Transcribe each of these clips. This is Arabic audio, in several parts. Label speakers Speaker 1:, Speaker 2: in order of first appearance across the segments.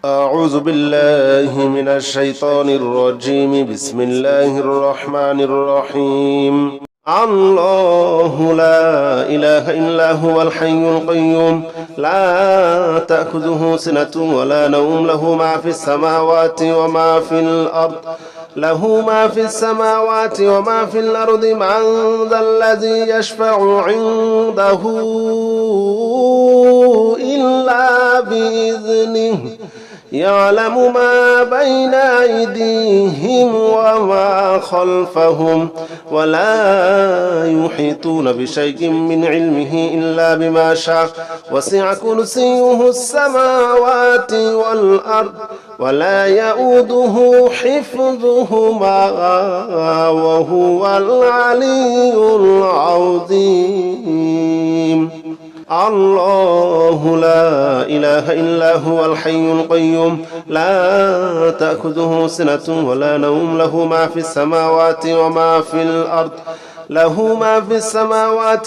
Speaker 1: أعوذ بالله من الشيطان الرجيم. بسم الله الرحمن الرحيم. الله لا إله إلا هو الحي القيوم لا تأخذه سنة ولا نوم له ما في السماوات وما في الأرض وما في الأرض من ذا الذي يشفع عنده إلا بإذنه يعلم ما بين أيديهم وما خلفهم ولا يحيطون بشيء من علمه إلا بما شاء وسع كرسيه السماوات والأرض ولا يؤوده حفظهما وهو العلي العظيم. الله لا إله إلا هو الحي القيوم لا تأخذه سنة ولا نوم له ما في السماوات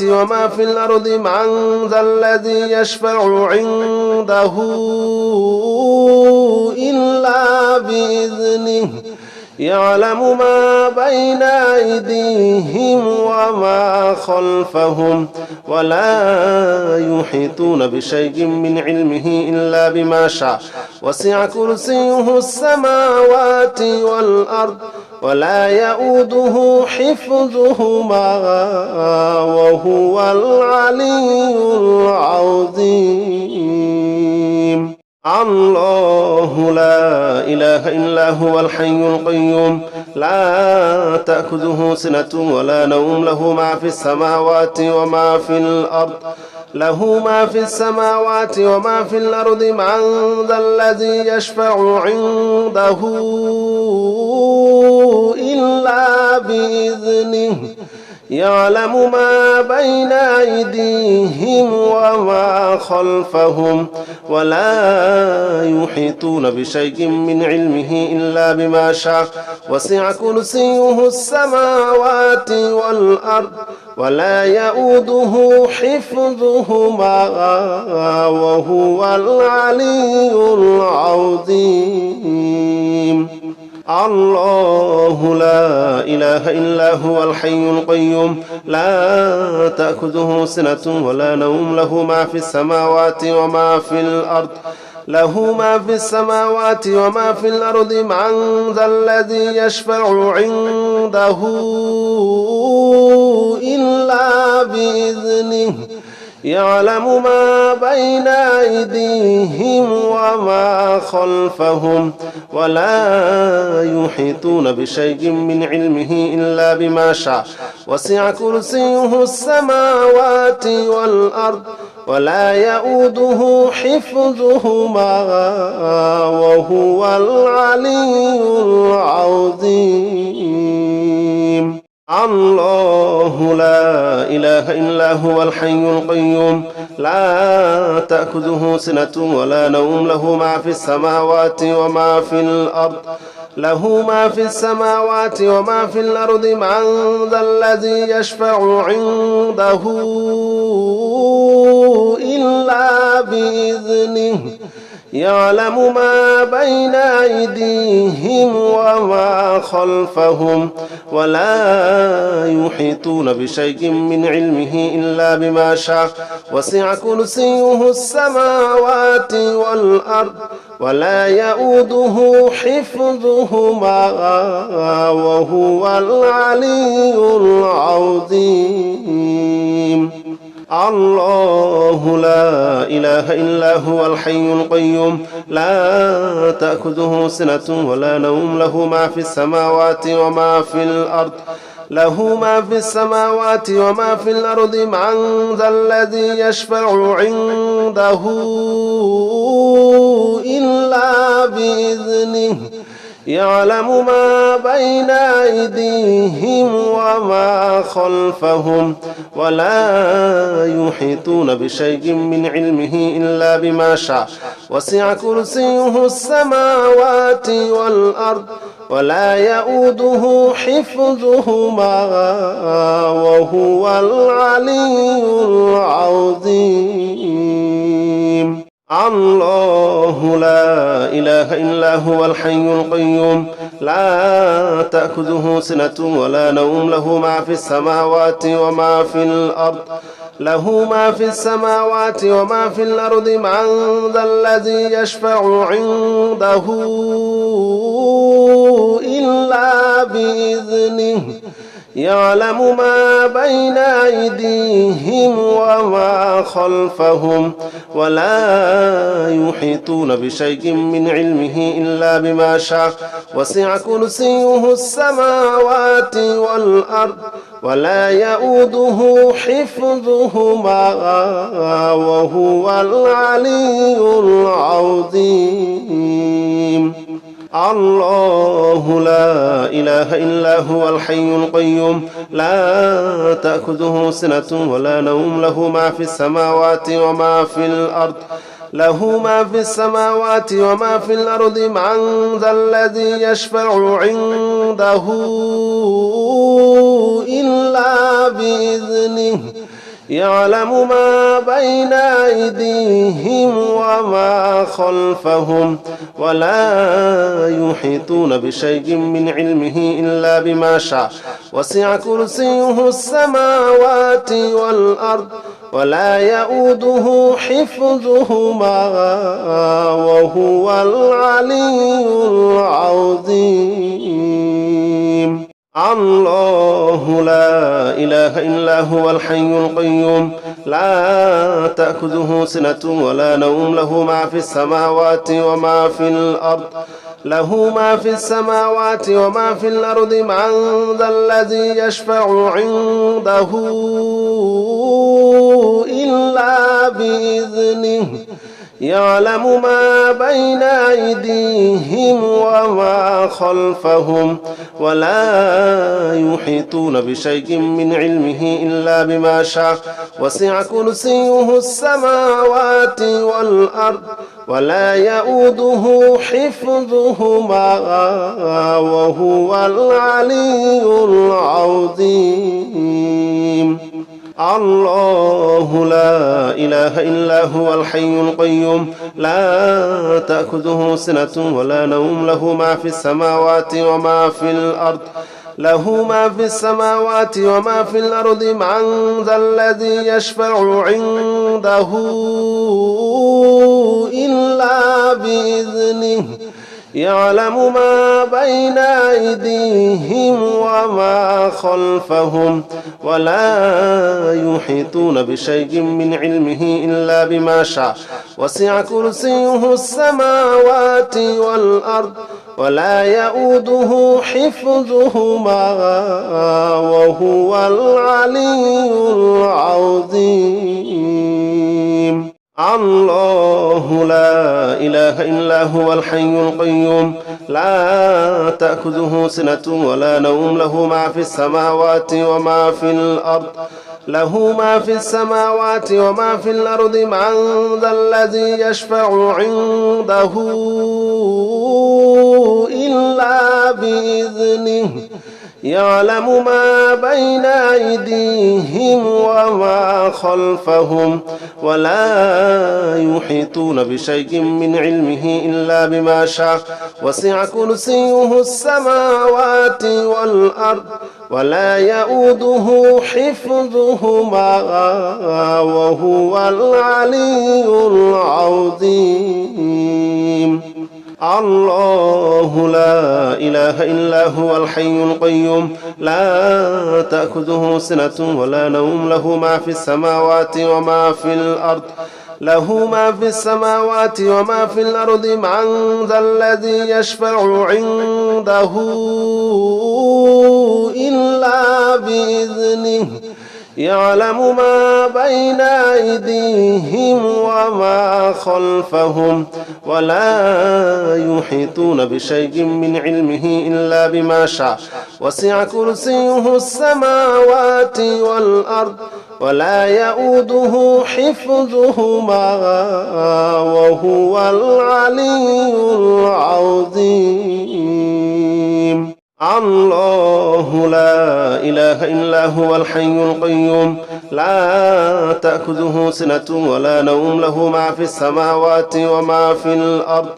Speaker 1: وما في الأرض من ذا الذي يشفع عنده إلا بإذنه يعلم ما بين أيديهم وما خلفهم ولا يحيطون بشيء من علمه إلا بما شاء وسع كرسيه السماوات والأرض ولا يؤوده حفظهما وهو العلي العظيم. الله لا إله إلا هو الحي القيوم لا تأخذه سنة ولا نوم له ما في السماوات وما في الأرض من ذا الذي يشفع عنده إلا بإذنه يعلم ما بين أيديهم وما خلفهم ولا يحيطون بشيء من علمه إلا بما شاء وسع كرسيه السماوات والأرض ولا يؤوده حفظهما وهو العلي العظيم. الله لا إله إلا هو الحي القيوم لا تأخذه سنة ولا نوم له ما في السماوات وما في الأرض من ذا الذي يشفع عنده إلا بإذنه يعلم ما بين أيديهم وما خلفهم ولا يحيطون بشيء من علمه إلا بما شاء وسع كرسيه السماوات والأرض ولا يؤوده حفظهما وهو العلي العظيم. الله لا إله إلا هو الحي القيوم لا تأخذه سنة ولا نوم له ما في السماوات وما في الأرض من ذا الذي يشفع عنده إلا بإذنه يعلم ما بين أيديهم وما خلفهم ولا يحيطون بشيء من علمه إلا بما شاء وسع كرسيه السماوات والأرض ولا يؤوده حفظهما وهو العلي العظيم. الله لا إله إلا هو الحي القيوم لا تأخذه سنة ولا نوم له ما في السماوات وما في الأرض من ذا الذي يشفع عنده إلا بإذنه يعلم ما بين أيديهم وما خلفهم ولا يحيطون بشيء من علمه إلا بما شاء وسع كرسيه السماوات والأرض ولا يؤوده حفظهما وهو العلي العظيم. الله لا إله إلا هو الحي القيوم لا تأخذه سنة ولا نوم له ما في السماوات وما في الأرض له ما في السماوات وما في الأرض من ذا الذي يشفع عنده إلا بإذنه يعلم ما بين أيديهم وما خلفهم ولا يحيطون بشيء من علمه إلا بما شاء وسع كرسيه السماوات والأرض ولا يؤوده حفظهما وهو العلي العظيم الله لا إله إلا هو الحي القيوم لا تأخذه سنة ولا نوم له ما في السماوات وما في الأرض له ما في السماوات وما في الأرض من ذا الذي يشفع عنده إلا بإذنه يعلم ما بين أيديهم وما خلفهم ولا يحيطون بشيء من علمه إلا بما شاء وسع كرسيه السماوات والأرض ولا يؤوده حفظهما وهو العلي العظيم الله لا إله إلا هو الحي القيوم لا تأخذه سنة ولا نوم له ما في السماوات وما في الأرض له ما في السماوات وما في الأرض من ذا الذي يشفع عنده إلا بإذنه يعلم ما بين أيديهم وما خلفهم ولا يحيطون بشيء من علمه إلا بما شاء وسع كرسيه السماوات والأرض ولا يؤوده حفظهما وهو العلي العظيم الله لا إله إلا هو الحي القيوم لا تأخذه سنة ولا نوم له ما في السماوات وما في الأرض له ما في السماوات وما في الأرض من ذا الذي يشفع عنده إلا بإذنه يعلم ما بين أيديهم وما خلفهم ولا يحيطون بشيء من علمه إلا بما شاء وسع كرسيه السماوات والأرض ولا يؤوده حفظهما وهو العلي العظيم الله لا إله إلا هو الحي القيوم لا تأخذه سنة ولا نوم له ما في السماوات وما في الأرض له ما في السماوات وما في الأرض من ذا الذي يشفع عنده إلا بإذنه يعلم ما بين أيديهم وما خلفهم ولا يحيطون بشيء من علمه إلا بما شاء وسع كرسيه السماوات والأرض ولا يؤوده حفظهما وهو العلي العظيم الله لا إله إلا هو الحي القيوم لا تأخذه سنة ولا نوم له ما في السماوات وما في الأرض له ما في السماوات وما في الأرض من ذا الذي يشفع عنده إلا بإذنه يعلم ما بين أيديهم وما خلفهم ولا يحيطون بشيء من علمه إلا بما شاء وسع كرسيه السماوات والأرض ولا يؤوده حفظهما وهو العلي العظيم الله لا إله إلا هو الحي القيوم لا تأخذه سنة ولا نوم له ما في السماوات وما في الأرض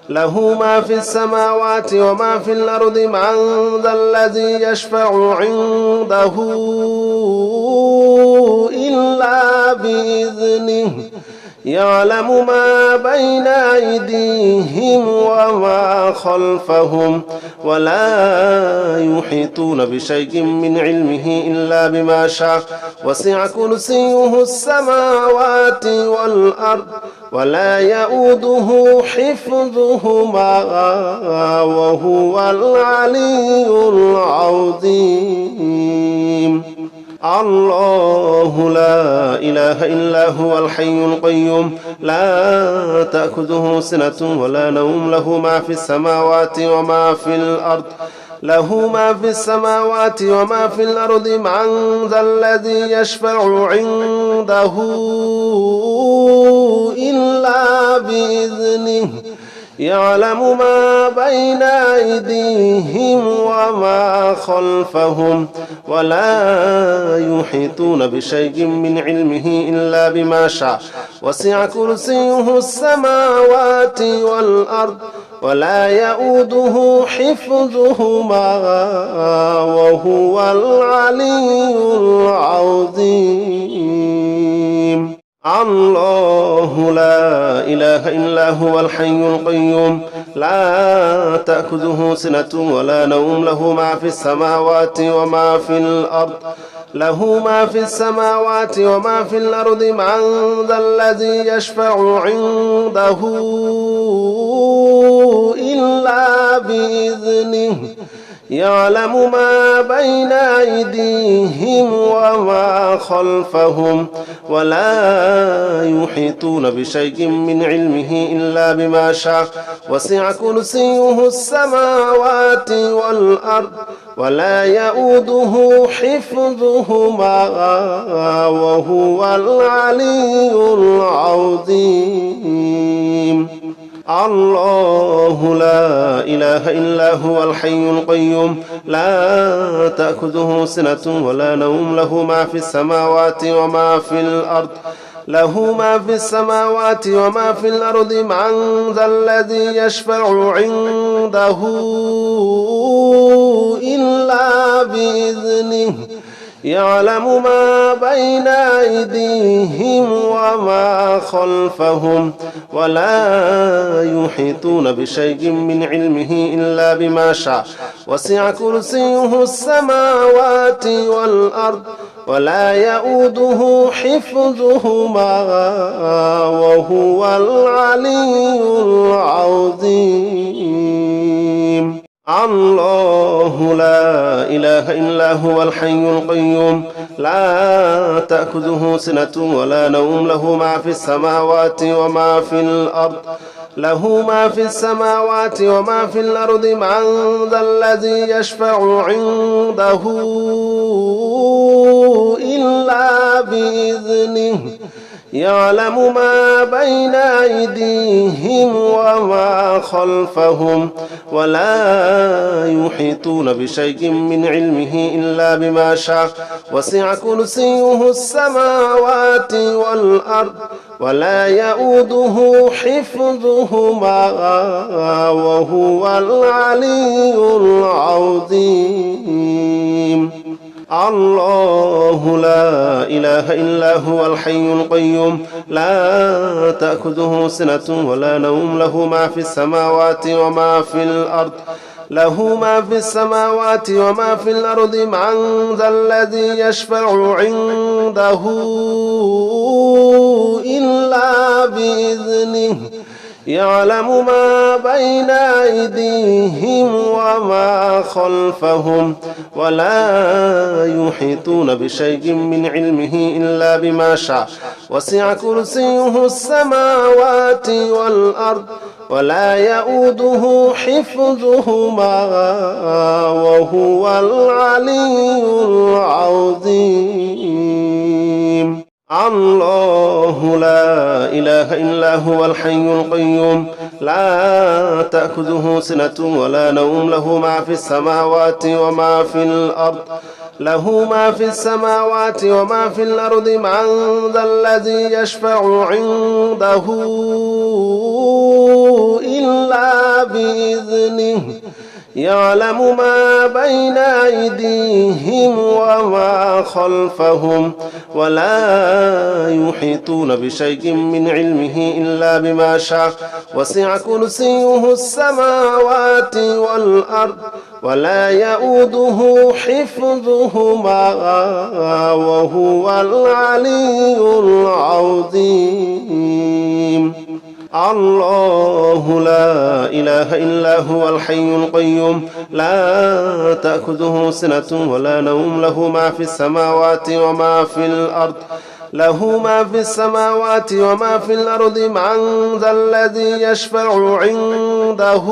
Speaker 1: له ما في السماوات وما في الأرض من ذا الذي يشفع عنده إلا بإذنه يعلم ما بين أيديهم وما خلفهم ولا يحيطون بشيء من علمه إلا بما شاء وسع كرسيه السماوات والأرض ولا يؤوده حفظهما وهو العلي العظيم الله لا إله إلا هو الحي القيوم لا تأخذه سنة ولا نوم له ما في السماوات وما في الأرض له ما في السماوات وما في الأرض من ذا الذي يشفع عنده إلا بإذنه يعلم ما بين أيديهم وما خلفهم ولا يحيطون بشيء من علمه إلا بما شاء وسع كرسيه السماوات والأرض ولا يؤوده حفظهما وهو العلي العظيم الله لا إله إلا هو الحي القيوم لا تأخذه سنة ولا نوم له ما في السماوات وما في الأرض له ما في السماوات وما في الأرض من ذا الذي يشفع عنده إلا بإذنه يعلم ما بين أيديهم وما خلفهم ولا يحيطون بشيء من علمه إلا بما شاء وسع كرسيه السماوات والأرض ولا يؤوده حفظهما وهو العلي العظيم الله لا إله إلا هو الحي القيوم لا تأخذه سنة ولا نوم له ما في السماوات وما في الأرض له ما في السماوات وما في الأرض من ذا الذي يشفع عنده إلا بإذنه يعلم ما بين أيديهم وما خلفهم ولا يحيطون بشيء من علمه إلا بما شاء وسع كرسيه السماوات والأرض ولا يؤوده حفظهما وهو العلي العظيم الله لا إله إلا هو الحي القيوم لا تأخذه سنة ولا نوم له ما في السماوات وما في الأرض له ما في السماوات وما في الأرض من ذا الذي يشفع عنده إلا بإذنه يعلم ما بين أيديهم وما خلفهم ولا يحيطون بشيء من علمه إلا بما شاء وسع كرسيه السماوات والأرض ولا يؤوده حفظهما وهو العلي العظيم الله لا إله إلا هو الحي القيوم لا تأخذه سنة ولا نوم له ما في السماوات وما في الأرض له ما في السماوات وما في الأرض من ذا الذي يشفع عنده إلا بإذنه يعلم ما بين أيديهم وما خلفهم ولا يحيطون بشيء من علمه إلا بما شاء وسع كرسيه السماوات والأرض ولا يؤوده حفظهما وهو العلي العظيم الله لا إله إلا هو الحي القيوم لا تأخذه سنة ولا نوم له ما في السماوات وما في الأرض له ما في السماوات وما في الأرض من ذا الذي يشفع عنده إلا بإذنه يعلم ما بين أيديهم وما خلفهم ولا يحيطون بشيء من علمه إلا بما شاء وسع كرسيه السماوات والأرض ولا يؤوده حفظهما وهو العلي العظيم الله لا إله إلا هو الحي القيوم لا تأخذه سنة ولا نوم له ما في السماوات وما في الأرض له ما في السماوات وما في الأرض من ذا الذي يشفع عنده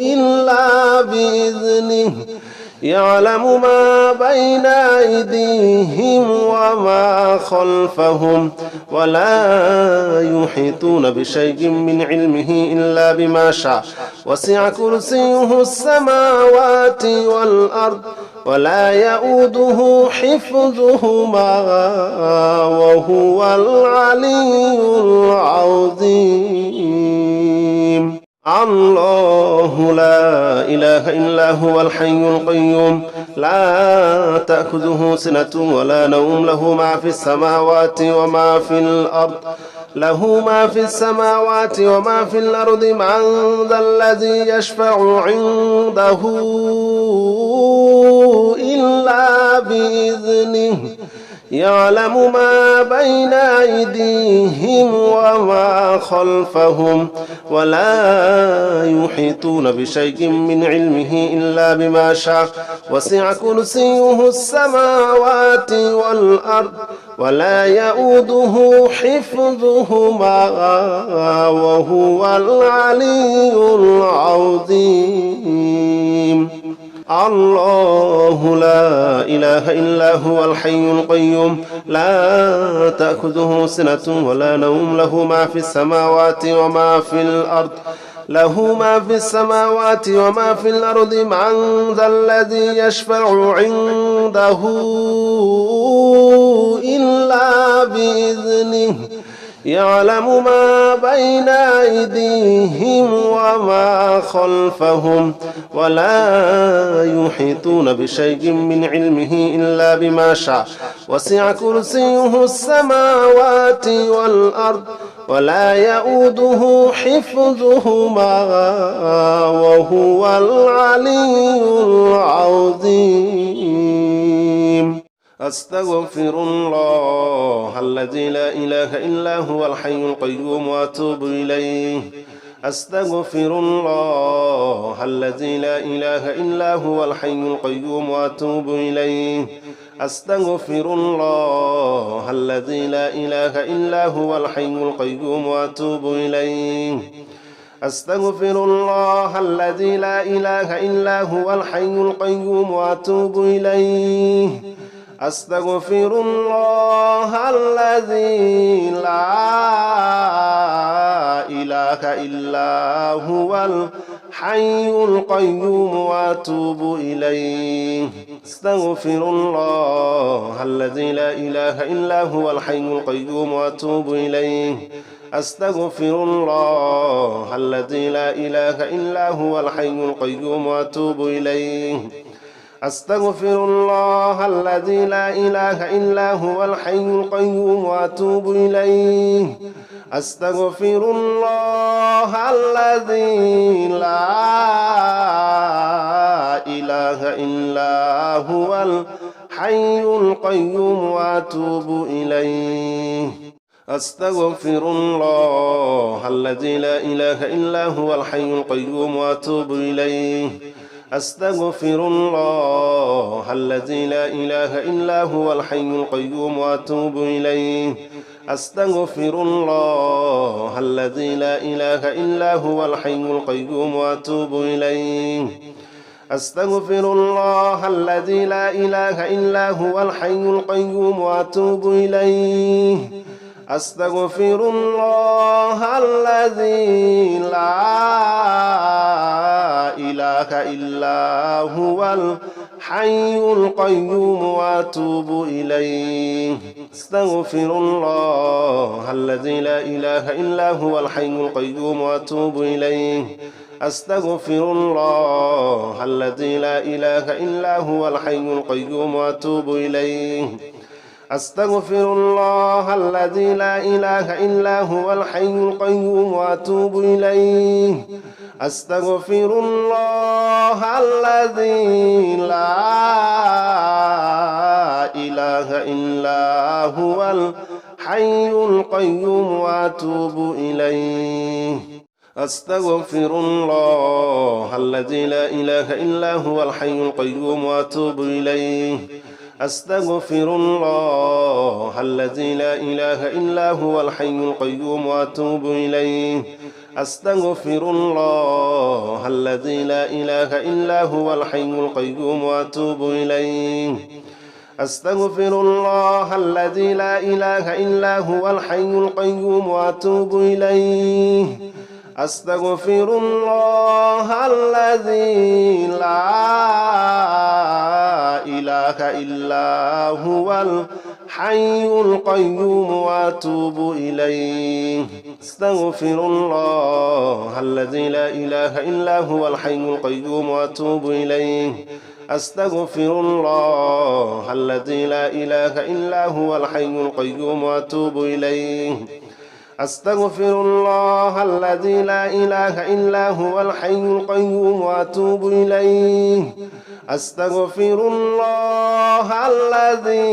Speaker 1: إلا بإذنه يعلم ما بين أيديهم وما خلفهم ولا يحيطون بشيء من علمه إلا بما شاء وسع كرسيه السماوات والأرض ولا يؤوده حفظهما وهو العلي العظيم الله لا إله إلا هو الحي القيوم لا تأخذه سنة ولا نوم له ما في السماوات وما في الأرض له ما في السماوات وما في الأرض من ذا الذي يشفع عنده إلا بإذنه يعلم ما بين أيديهم وما خلفهم ولا يحيطون بشيء من علمه إلا بما شاء وسع كرسيه السماوات والأرض ولا يؤوده حفظهما وهو العلي العظيم الله لا إله إلا هو الحي القيوم لا تأخذه سنة ولا نوم له ما في السماوات وما في الأرض له ما في السماوات وما في الأرض من ذا الذي يشفع عنده إلا بإذنه يعلم ما بين أيديهم وما خلفهم ولا يحيطون بشيء من علمه إلا بما شاء وسع كرسيه السماوات والأرض ولا يؤوده حفظهما وهو العلي العظيم أستغفر الله الذي لا إله إلا هو الحي القيوم وأتوب إليه أستغفر الله الذي لا إله إلا هو الحي القيوم وأتوب إليه أستغفر الله الذي لا إله إلا هو الحي القيوم وأتوب إليه أستغفر الله الذي لا إله إلا هو الحي القيوم وأتوب إليه أستغفر الله الذي لا إله إلا هو الحي القيوم وأتوب إليه أستغفر الله الذي لا إله إلا هو الحي القيوم وأتوب إليه أستغفر الله الذي لا إله إلا هو الحي القيوم وأتوب إليه أستغفر الله الذي لا إله إلا هو الحي القيوم وأتوب إليه أستغفر الله الذي لا إله إلا هو الحي القيوم وأتوب إليه أستغفر الله الذي لا إله إلا هو الحي القيوم وأتوب إليه أستغفر الله الذي لا إله إلا هو الحي القيوم وأتوب إليه أستغفر الله الذي لا إله إلا هو الحي القيوم وأتوب إليه أستغفر الله الذي لا إله إلا هو الحي القيوم وأتوب إليه أستغفر الله الذي لا إله إلا هو الحي القيوم وأتوب إليه أستغفر الله الذي لا إله إلا هو الحي القيوم وأتوب إليه أستغفر الله الذي لا إله إلا هو الحي القيوم وأتوب إليه أستغفر الله الذي لا إله إلا هو الحي القيوم وأتوب إليه أستغفر الله الذي لا إله إلا هو الحي القيوم وأتوب إليه أستغفر الله الذي لا إله إلا هو الحي القيوم وأتوب إليه أستغفر الله الذي لا إله إلا هو الحي القيوم وأتوب إليه أستغفر الله الذي لا إله إلا هو الحي القيوم وأتوب إليه أستغفر الله الذي لا إله إلا هو الحي القيوم وأتوب إليه أستغفر الله الذي لا إله إلا هو الحي القيوم وأتوب إليه أستغفر الله الذي لا إله إلا هو الحي القيوم وأتوب إليه أستغفر الله الذي لا إله إلا هو الحي القيوم وأتوب إليه أستغفر الله الذي لا إله إلا هو الحي القيوم وأتوب إليه أستغفر الله الذي لا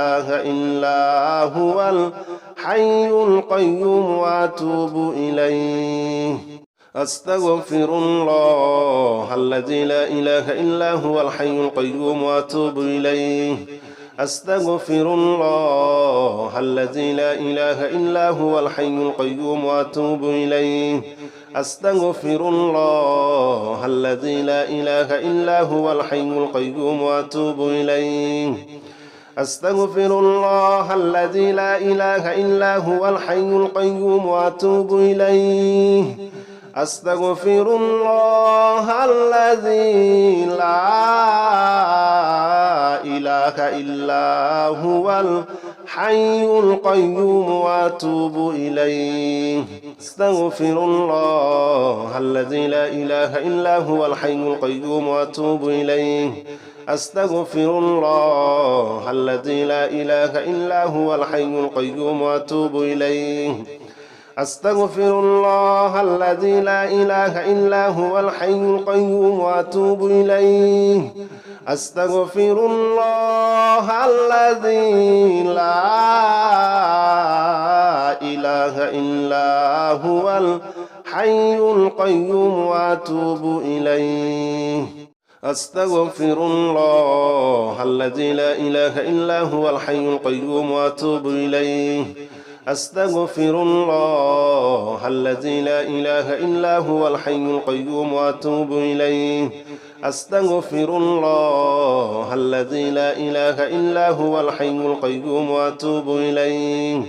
Speaker 1: إله إلا هو الحي القيوم وأتوب إليه أستغفر الله الذي لا إله إلا هو الحي القيوم وأتوب إليه أستغفر الله الذي لا إله إلا هو الحي القيوم وأتوب إليه أستغفر الله الذي لا إله إلا هو الحي القيوم وأتوب إليه أستغفر الله الذي لا إله إلا هو الحي القيوم وأتوب إليه أستغفر الله الذي لا إله إلا هو الحي القيوم وأتوب إليه أستغفر الله الذي لا إله إلا هو الحي القيوم وأتوب إليه أستغفر الله الذي لا إله إلا هو الحي القيوم وأتوب إليه أستغفر الله الذي لا إله إلا هو الحي القيوم وأتوب إليه أستغفر الله الذي لا إله إلا هو الحي القيوم وأتوب إليه أستغفر الله الذي لا إله إلا هو الحي القيوم وأتوب إليه أستغفر الله الذي لا إله إلا هو الحي القيوم وأتوب إليه أستغفر الله الذي لا إله إلا هو الحي القيوم وأتوب إليه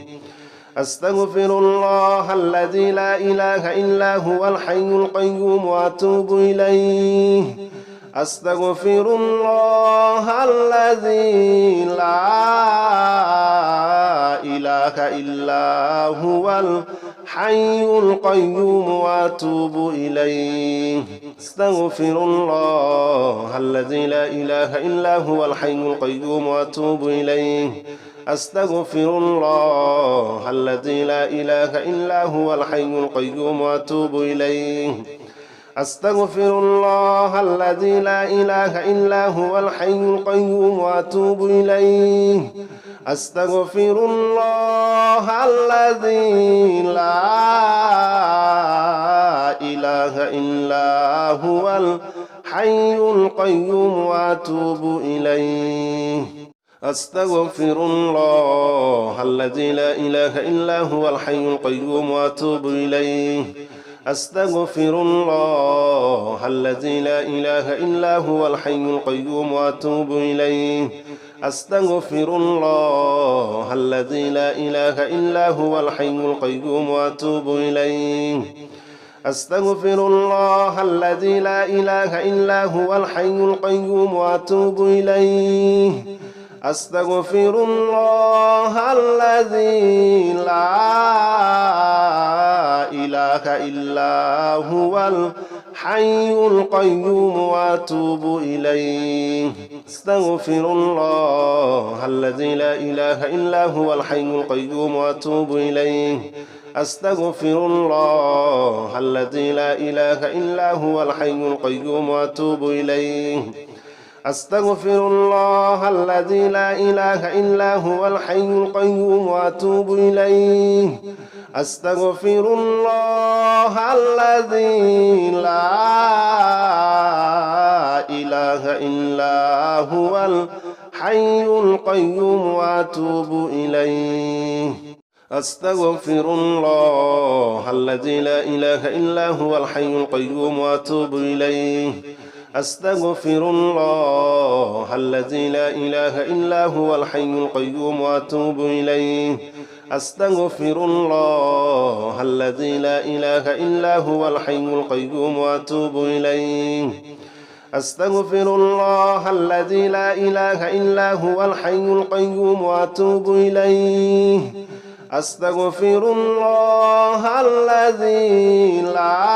Speaker 1: أستغفر الله الذي لا إله إلا هو الحي القيوم وأتوب إليه أستغفر الله الذي لا إله إلا هو الحي القيوم وأتوب إليه أستغفر الله الذي لا إله إلا هو الحي القيوم وأتوب إليه أستغفر الله الذي لا إله إلا هو الحي القيوم وأتوب إليه أستغفر الله الذي لا إله إلا هو الحي القيوم وأتوب إليه أستغفر الله الذي لا إله إلا هو الحي القيوم وأتوب إليه أستغفر الله الذي لا إله إلا هو الحي القيوم وأتوب إليه أستغفر الله الذي لا إله إلا هو الحي القيوم وأتوب إليه أستغفر الله الذي لا إله إلا هو الحي القيوم وأتوب إليه أستغفر الله الذي لا إله إلا هو الحي القيوم وأتوب إليه أستغفر الله الذي لا إله إلا هو الحي القيوم وأتوب إليه أستغفر الله الذي لا إله إلا هو الحي القيوم وأتوب إليه أستغفر الله الذي لا إله إلا هو الحي القيوم وأتوب إليه أستغفر الله الذي لا إله إلا هو الحي القيوم وأتوب إليه أستغفر الله الذي لا إله إلا هو الحي القيوم وأتوب إليه أستغفر الله الذي لا إله إلا هو الحي القيوم وأتوب إليه أستغفر الله الذي لا إله إلا هو الحي القيوم وأتوب إليه أستغفر الله الذي لا إله إلا هو الحي القيوم وأتوب إليه أستغفر الله الذي لا إله إلا هو الحي القيوم وأتوب إليه أستغفر الله الذي لا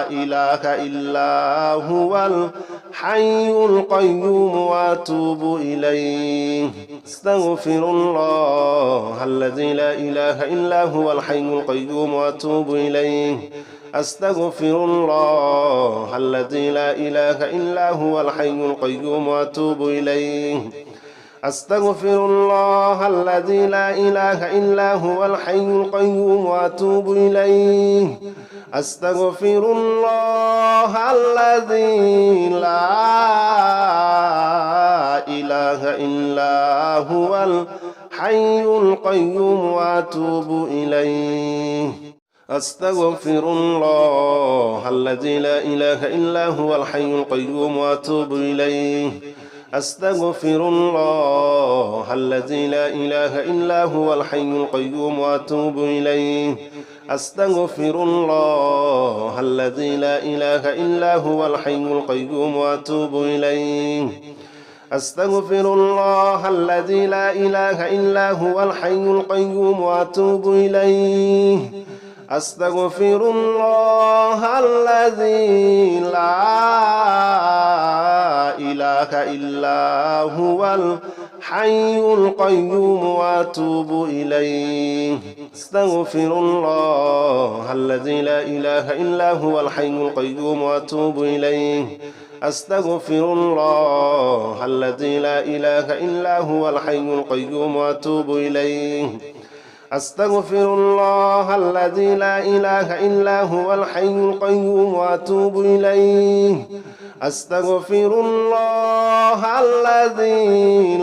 Speaker 1: إله إلا هو الحي القيوم وأتوب إليه أستغفر الله الذي لا إله إلا هو الحي القيوم وأتوب إليه أستغفر الله الذي لا إله إلا هو الحي القيوم وأتوب إليه أستغفر الله الذي لا إله إلا هو الحي القيوم وأتوب إليه أستغفر الله الذي لا إله إلا هو الحي القيوم وأتوب إليه أستغفر الله الذي لا إله إلا هو الحي القيوم وأتوب إليه أستغفر الله الذي لا إله إلا هو الحي القيوم وأتوب إليه أستغفر الله الذي لا إله إلا هو الحي القيوم وأتوب إليه أستغفر الله الذي لا إله إلا هو الحي القيوم وأتوب إليه أستغفر الله الذي لا إله إلا هو الحي القيوم وأتوب إليه أستغفر الله الذي لا إله إلا هو الحي القيوم وأتوب إليه أستغفر الله الذي لا إله إلا هو الحي القيوم وأتوب إليه أستغفر الله الذي لا إله إلا هو الحي القيوم وأتوب إليه أستغفر الله الذي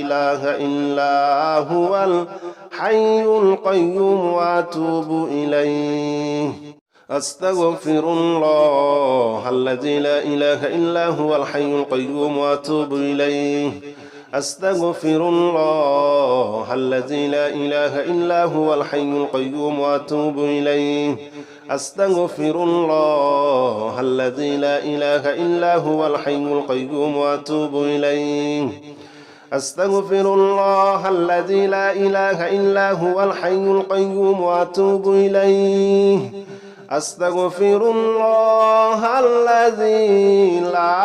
Speaker 1: لا إله إلا هو الحي القيوم وأتوب إليه أستغفر الله الذي لا إله إلا هو الحي القيوم وأتوب إليه أستغفر الله الذي لا إله إلا هو الحي القيوم وأتوب إليه أستغفر الله الذي لا إله إلا هو الحي القيوم وأتوب إليه أستغفر الله الذي لا إله إلا هو الحي القيوم وأتوب إليه أستغفر الله الذي لا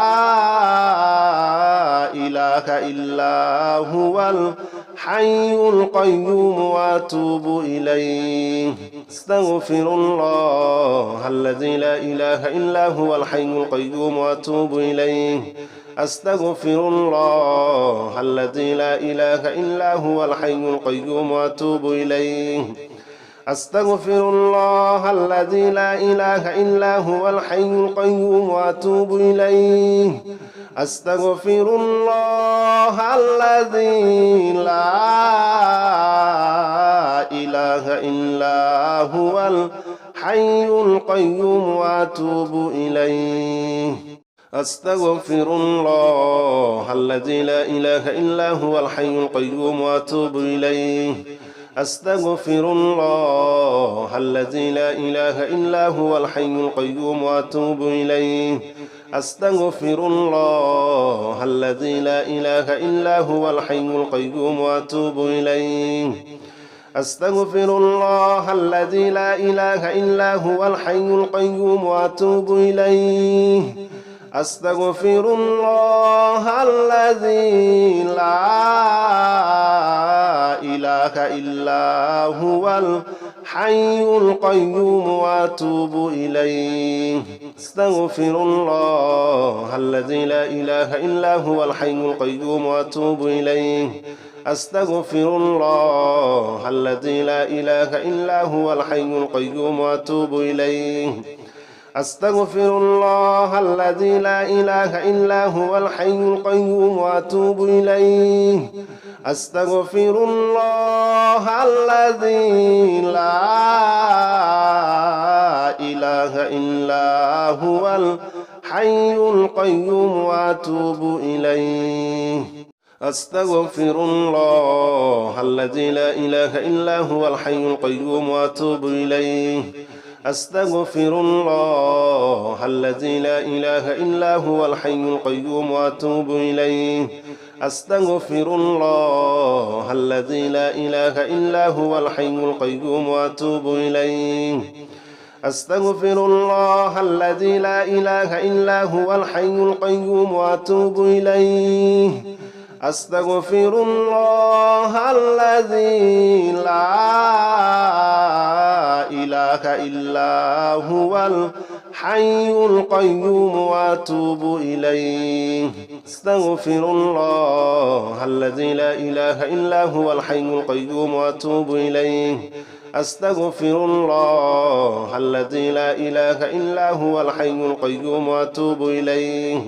Speaker 1: إله إلا هو الحي القيوم وأتوب إليه أستغفر الله الذي لا إله إلا هو الحي القيوم وأتوب إليه أستغفر الله الذي لا إله إلا هو الحي القيوم وأتوب إليه أستغفر الله الذي لا إله إلا هو الحي القيوم وأتوب إليه أستغفر الله الذي لا إله إلا هو الحي القيوم وأتوب إليه أستغفر الله الذي لا إله إلا هو الحي القيوم وأتوب إليه أستغفر الله الذي لا إله إلا هو الحي القيوم وأتوب إليه أستغفر الله الذي لا إله إلا هو الحي القيوم وأتوب إليه أستغفر الله الذي لا إله إلا هو الحي القيوم وأتوب إليه أستغفر الله الذي لا إله إلا هو الحي القيوم وأتوب إليه أستغفر الله الذي لا إله إلا هو الحي القيوم وأتوب إليه أستغفر الله الذي لا إله إلا هو الحي القيوم وأتوب إليه أستغفر الله الذي لا إله إلا هو الحي القيوم وأتوب إليه أستغفر الله الذي لا إله إلا هو الحي القيوم وأتوب إليه أستغفر الله الذي لا إله إلا هو الحي القيوم وأتوب إليه أستغفر الله الذي لا إله إلا هو الحي القيوم وأتوب إليه أستغفر الله الذي لا إله إلا هو الحي القيوم وأتوب إليه أستغفر الله الذي لا إله إلا هو الحي القيوم وأتوب إليه أستغفر الله الذي لا إله إلا هو الحي القيوم وأتوب إليه أستغفر الله الذي لا إله إلا هو الحي القيوم وأتوب إليه أستغفر الله الذي لا إله إلا هو الحي القيوم وأتوب إليه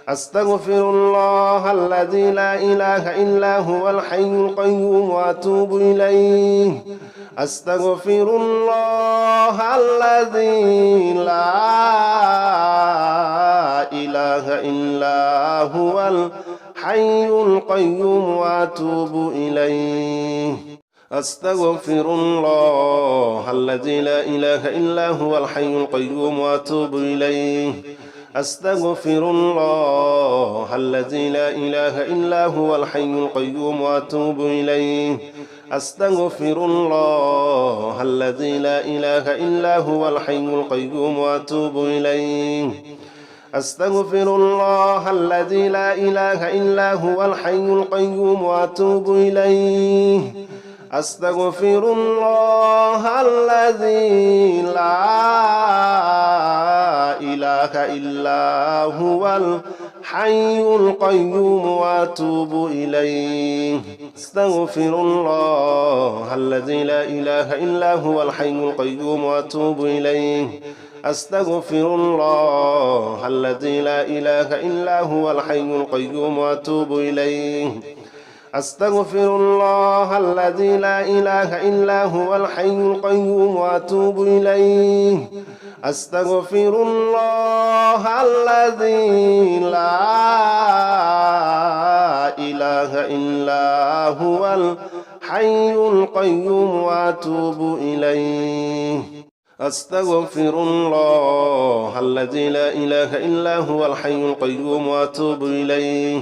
Speaker 1: أستغفر الله الذي لا إله إلا هو الحي القيوم وأتوب إليه أستغفر الله الذي لا إله إلا هو الحي القيوم وأتوب إليه أستغفر الله الذي لا إله إلا هو الحي القيوم وأتوب إليه أستغفر الله الذي لا إله إلا هو الحي القيوم وأتوب إليه أستغفر الله الذي لا إله إلا هو الحي القيوم وأتوب إليه أستغفر الله الذي لا إله إلا هو الحي القيوم وأتوب إليه أستغفر الله الذي لا إله إلا هو الحي القيوم وأتوب إليه أستغفر الله الذي لا إله إلا هو الحي القيوم وأتوب إليه أستغفر الله الذي لا إله إلا هو الحي القيوم وأتوب إليه أستغفر الله الذي لا إله إلا هو الحي القيوم وأتوب إليه أستغفر الله الذي لا إله إلا هو الحي القيوم وأتوب إليه أستغفر الله الذي لا إله إلا هو الحي القيوم وأتوب إليه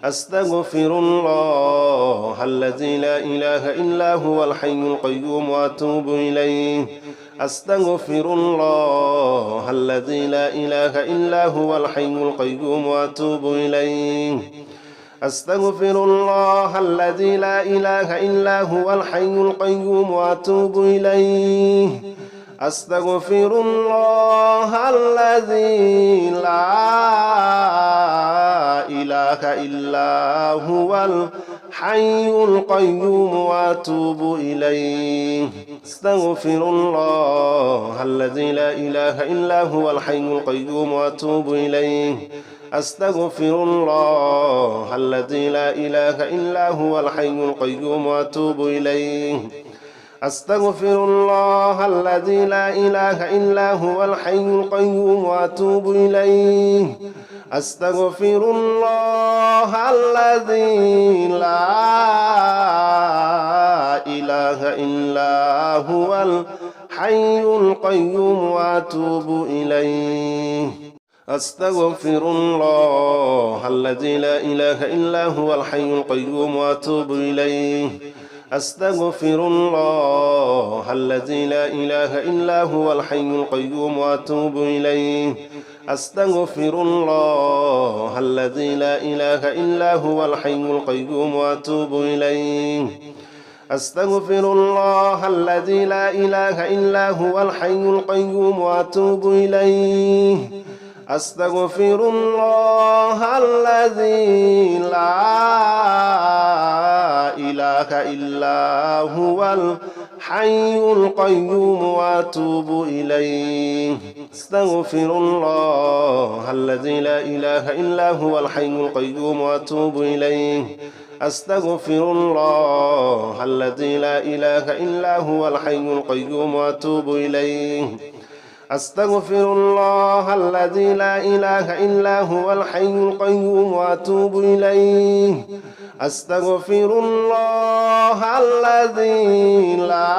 Speaker 1: أستغفر الله الذي لا إله إلا هو الحي القيوم وأتوب إليه أستغفر الله الذي لا إله إلا هو الحي القيوم وأتوب إليه أستغفر الله الذي لا إله إلا هو الحي القيوم وأتوب إليه أستغفر الله الذي لا إله إلا هو الحي القيوم وأتوب إليه أستغفر الله الذي لا إله إلا هو الحي القيوم وأتوب إليه أستغفر الله الذي لا إله إلا هو الحي القيوم وأتوب إليه أستغفر الله الذي لا إله إلا هو الحي القيوم وأتوب إليه أستغفر الله الذي لا إله إلا هو الحي القيوم وأتوب إليه أستغفر الله الذي لا إله إلا هو الحي القيوم وأتوب إليه أستغفر الله الذي لا إله إلا هو الحي القيوم وأتوب إليه أستغفر الله الذي لا إله إلا هو الحي القيوم وأتوب إليه أستغفر الله الذي لا إله إلا هو الحي القيوم وأتوب إليه أستغفر الله الذي لا إله إلا هو الحي القيوم وأتوب إليه أستغفر الله الذي لا إله إلا هو الحي القيوم وأتوب إليه أستغفر الله الذي لا إله إلا هو الحي القيوم وأتوب إليه أستغفر الله الذي لا إله إلا هو الحي القيوم وأتوب إليه أستغفر الله الذي لا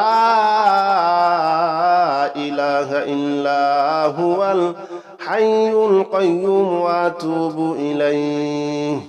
Speaker 1: إله إلا هو الحي القيوم وأتوب إليه